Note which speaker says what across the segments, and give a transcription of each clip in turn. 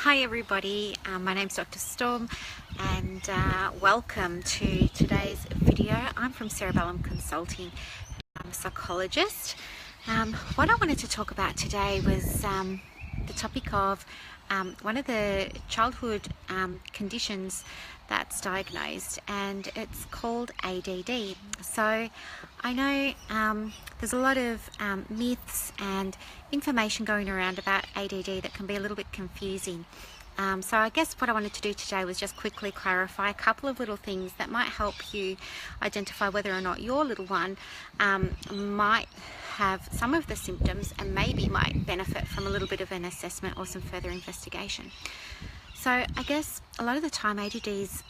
Speaker 1: Hi everybody, my name's Dr. Storm and welcome to today's video. I'm from Cerebellum Consulting. I'm a psychologist. What I wanted to talk about today was the topic of one of the childhood conditions that's diagnosed, and it's called ADD. So I know there's a lot of myths and information going around about ADD that can be a little bit confusing. So I guess what I wanted to do today was just quickly clarify a couple of little things that might help you identify whether or not your little one might have some of the symptoms and maybe might benefit from a little bit of an assessment or some further investigation. So I guess a lot of the time ADD is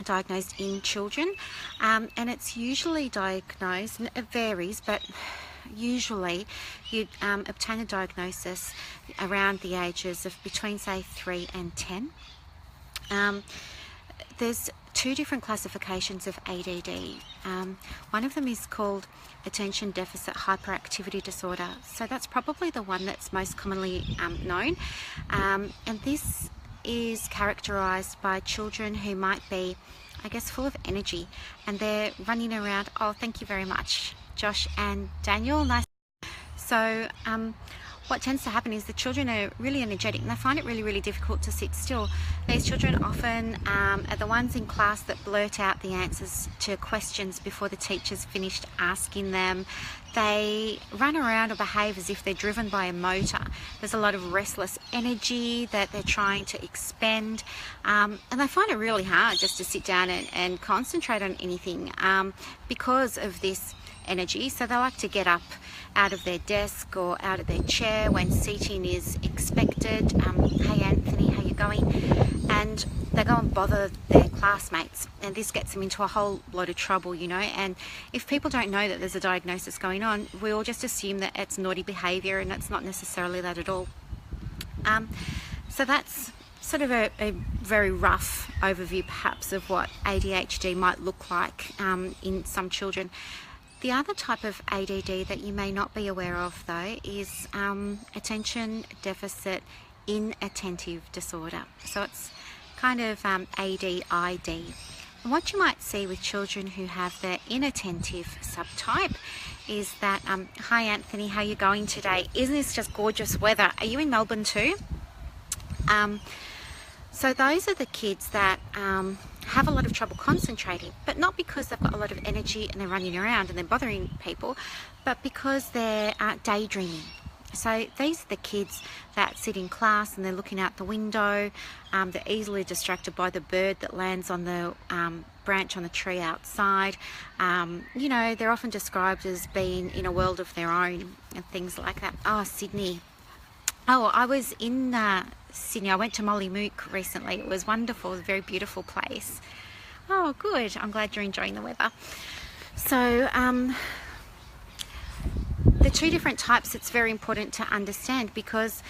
Speaker 1: diagnosed in children, and it's usually diagnosed, and it varies, but usually you obtain a diagnosis around the ages of between say 3 and 10. There's two different classifications of ADD. One of them is called attention deficit hyperactivity disorder, so that's probably the one that's most commonly known, and this is characterized by children who might be, I guess, full of energy, and they're running around. Oh, thank you very much, Josh and Daniel. Nice. So what tends to happen is the children are really energetic and they find it really difficult to sit still. These children often are the ones in class that blurt out the answers to questions before the teacher's finished asking them. They run around or behave as if they're driven by a motor. There's a lot of restless energy that they're trying to expend, and they find it really hard just to sit down and concentrate on anything because of this energy. So they like to get up out of their desk or out of their chair when seating is expected. Hey Anthony, how you going? And they go and bother their classmates, and this gets them into a whole lot of trouble, you know. And if people don't know that there's a diagnosis going on, we all just assume that it's naughty behaviour, and it's not necessarily that at all. So that's sort of a very rough overview perhaps of what ADHD might look like in some children. The other type of ADD that you may not be aware of though is attention deficit inattentive disorder. So it's kind of ADID. And what you might see with children who have the inattentive subtype is that, hi Anthony, how you going today? Isn't this just gorgeous weather? Are you in Melbourne too? So those are the kids that have a lot of trouble concentrating, but not because they've got a lot of energy and they're running around and they're bothering people, but because they're daydreaming. So these are the kids that sit in class and they're looking out the window. They're easily distracted by the bird that lands on the branch on the tree outside. You know, they're often described as being in a world of their own and things like that. Oh, Sydney. Oh, I was in Sydney. I went to Mollymook recently. It was wonderful. It was a very beautiful place. Oh, good. I'm glad you're enjoying the weather. So the two different types, it's very important to understand, because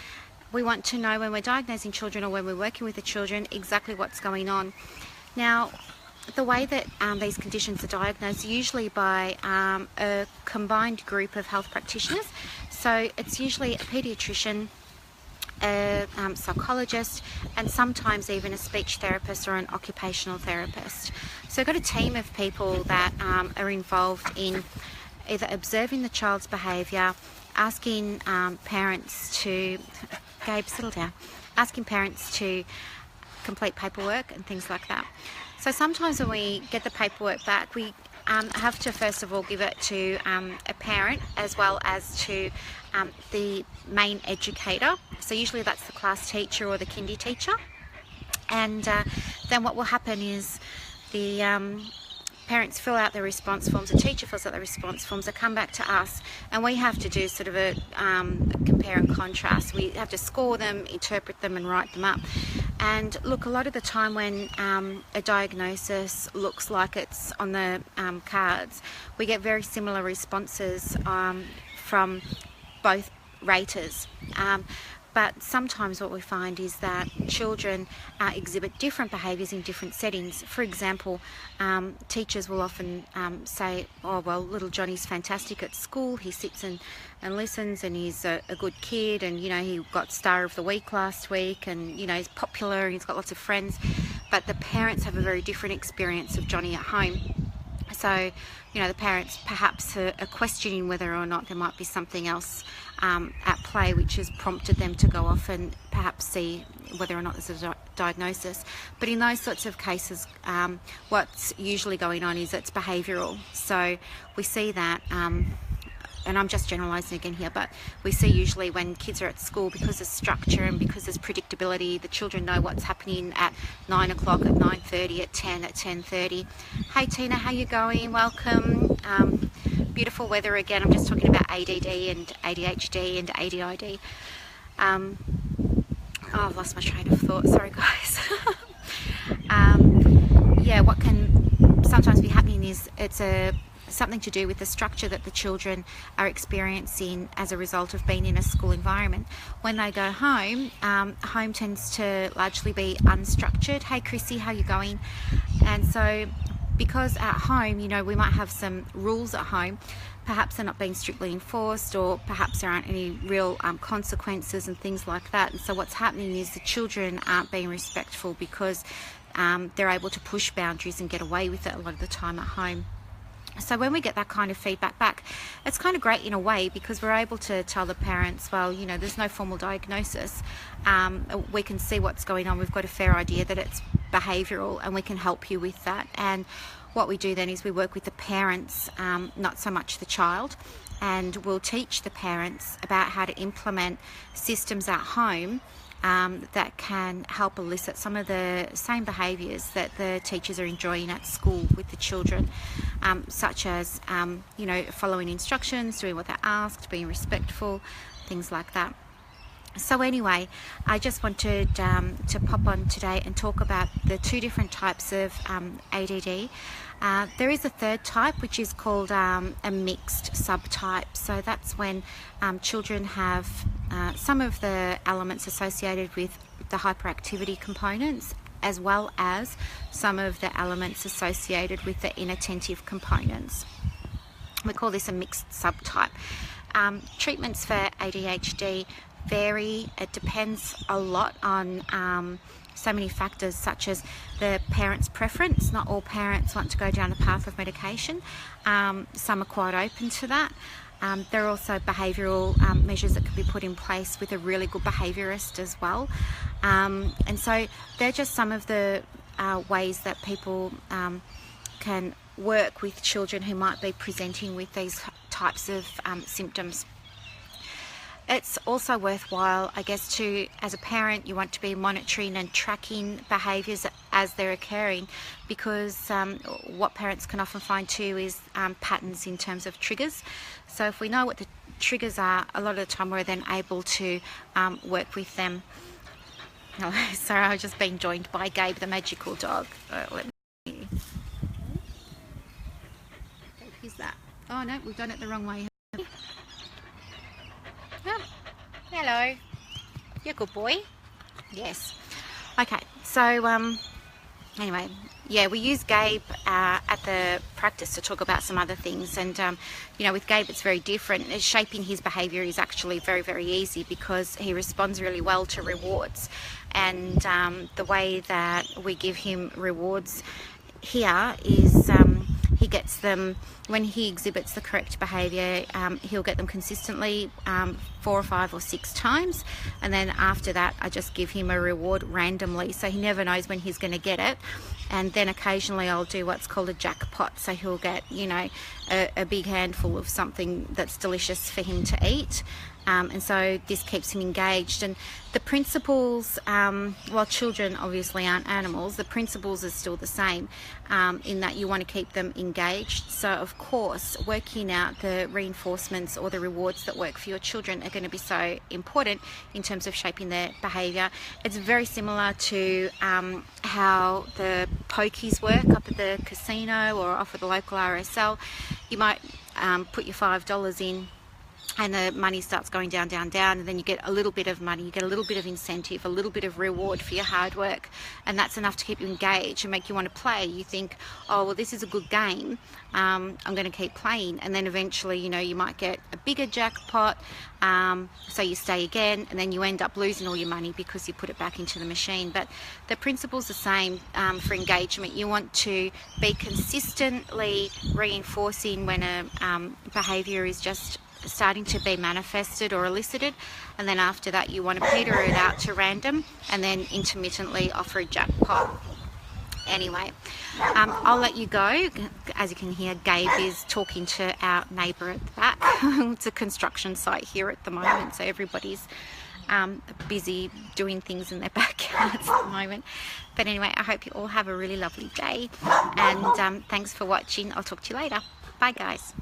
Speaker 1: we want to know when we're diagnosing children or when we're working with the children exactly what's going on. Now, the way that these conditions are diagnosed, usually by a combined group of health practitioners. So it's usually a paediatrician, a psychologist, and sometimes even a speech therapist or an occupational therapist. So I've got a team of people that are involved in either observing the child's behaviour, asking parents to, Gabe, settle down, asking parents to complete paperwork and things like that. So sometimes when we get the paperwork back, we have to first of all give it to a parent as well as to the main educator. So usually that's the class teacher or the kindy teacher. And then what will happen is the parents fill out the response forms, the teacher fills out the response forms, they come back to us, and we have to do sort of a compare and contrast. We have to score them, interpret them and write them up. And look, a lot of the time when a diagnosis looks like it's on the cards, we get very similar responses from both raters. But sometimes what we find is that children exhibit different behaviours in different settings. For example, teachers will often say, oh, well, little Johnny's fantastic at school. He sits and listens, and he's a good kid, and, you know, he got Star of the Week last week, and, you know, he's popular and he's got lots of friends. But the parents have a very different experience of Johnny at home. So, you know, the parents perhaps are questioning whether or not there might be something else at play which has prompted them to go off and perhaps see whether or not there's a diagnosis. But in those sorts of cases, what's usually going on is it's behavioural. So we see that, and I'm just generalising again here, but we see usually when kids are at school, because there's structure and because there's predictability, the children know what's happening at 9 o'clock, at 9:30, at 10, at 10:30. Hey Tina, how you going? Welcome. Beautiful weather again. I'm just talking about ADD and ADHD and ADID. Oh, I've lost my train of thought. Sorry, guys. Yeah, what can sometimes be happening is it's something to do with the structure that the children are experiencing as a result of being in a school environment. When they go home, home tends to largely be unstructured. Hey Chrissy, how you going? And so because at home, you know, we might have some rules at home, perhaps they're not being strictly enforced, or perhaps there aren't any real consequences and things like that. And so what's happening is the children aren't being respectful because they're able to push boundaries and get away with it a lot of the time at home. So when we get that kind of feedback back, it's kind of great in a way, because we're able to tell the parents, well, you know, there's no formal diagnosis. We can see what's going on. We've got a fair idea that it's behavioural, and we can help you with that. And what we do then is we work with the parents, not so much the child, and we'll teach the parents about how to implement systems at home that can help elicit some of the same behaviours that the teachers are enjoying at school with the children, such as, you know, following instructions, doing what they're asked, being respectful, things like that. So anyway, I just wanted to pop on today and talk about the two different types of ADD. There is a third type, which is called a mixed subtype. So that's when children have some of the elements associated with the hyperactivity components, as well as some of the elements associated with the inattentive components. We call this a mixed subtype. Treatments for ADHD vary. It depends a lot on so many factors, such as the parent's preference. Not all parents want to go down the path of medication. Some are quite open to that. There are also behavioural measures that can be put in place with a really good behaviourist as well. And so they're just some of the ways that people can work with children who might be presenting with these types of symptoms. It's also worthwhile, I guess, to, as a parent, you want to be monitoring and tracking behaviours as they're occurring, because what parents can often find too is patterns in terms of triggers. So if we know what the triggers are, a lot of the time we're then able to work with them. Oh, sorry, I was just being joined by Gabe, the magical dog. Let me... Who's that? Oh no, we've done it the wrong way. Oh, hello. You're a good boy. Yes. Okay, so anyway, yeah, we use Gabe at the practice to talk about some other things, and you know, with Gabe it's very different. Shaping his behaviour is actually very, very easy, because he responds really well to rewards, and the way that we give him rewards here is he gets them when he exhibits the correct behaviour. He'll get them consistently 4 or 5 or 6 times, and then after that I just give him a reward randomly, so he never knows when he's going to get it. And then occasionally I'll do what's called a jackpot, so he'll get, you know, a big handful of something that's delicious for him to eat. And so this keeps him engaged. And the principles, while children obviously aren't animals, the principles are still the same, in that you want to keep them engaged. So of course, working out the reinforcements or the rewards that work for your children are going to be so important in terms of shaping their behaviour. It's very similar to how the pokies work up at the casino or off at the local RSL. You might put your $5 in and the money starts going down, down, down, and then you get a little bit of money, you get a little bit of incentive, a little bit of reward for your hard work, and that's enough to keep you engaged and make you want to play. You think, oh, well, this is a good game, I'm going to keep playing, and then eventually, you know, you might get a bigger jackpot, so you stay again, and then you end up losing all your money because you put it back into the machine. But the principle's the same for engagement. You want to be consistently reinforcing when a behaviour is just starting to be manifested or elicited, and then after that you want to peter it out to random and then intermittently offer a jackpot. Anyway, I'll let you go. As you can hear, Gabe is talking to our neighbour at the back. It's a construction site here at the moment, so everybody's busy doing things in their backyards at the moment. But anyway, I hope you all have a really lovely day, and thanks for watching. I'll talk to you later. Bye guys.